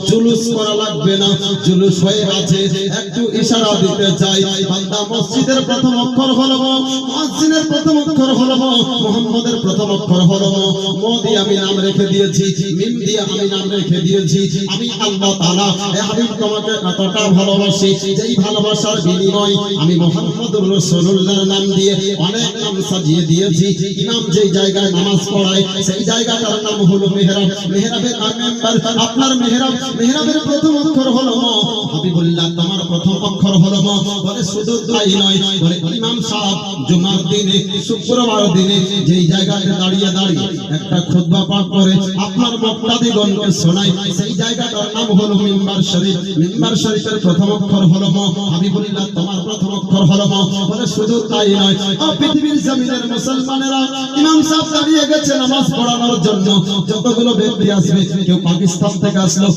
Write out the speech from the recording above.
জুলুস করা লাগবে না, জুলুস হয়ে আছে, একটু ইশারা দিতে চাই। বান্দা মসজিদের প্রথম অক্ষর হলো ম, মুয়াজ্জিনের প্রথম অক্ষর হলো ম, মুহাম্মাদের প্রথম অক্ষর হলো ম। ম দিয়ে আমি নাম রেখে দিয়েছি, মিম দিয়ে আমি নাম রেখে দিয়েছি। আমি আল্লাহ তাআলা হে হাবিব তোমাকে এতটা ভালোবাসি, যেই ভালোবাসার বিনিময় আমি মুহাম্মদুর রাসূলুল্লাহর নাম দিয়ে অনেক নাম সাজিয়ে দিয়েছি। ইমাম যেই জায়গায় নামাজ পড়ায় সেই জায়গাটার নাম হলো মেহরাব। মেহরাবের মেম্বার আপনার মেহরাব, মেহরাবের প্রথম অক্ষর হলো ম। হাবিবুল্লাহ তোমার প্রথম অক্ষর হলো ম। বলে শুধু তাই নয়, বলে ইমাম সাহেব জুমার দিনে, শুক্রবার দিনে যেই জায়গায় দাঁড়িয়ে দাঁড়িয়ে একটা খুতবা পাঠ করে আপনার মুক্তাদিগণকে শোনায় সেই জায়গাটার নাম হলো মিম্বার শরীফ। মিম্বার শরীফের প্রথম অক্ষর হলো ম। হাবিবুল্লাহ তোমার প্রথম অক্ষর হলো ম। বলে শুধু তাই নয়, পৃথিবীর জমিনের মুসলমানেরা ইমাম সাহেব দাঁড়িয়ে গেছে নামাজ পড়ানোর জন্য। যতগুলো ব্যক্তি আসবে, কেউ পাকিস্তান থেকে আসলো,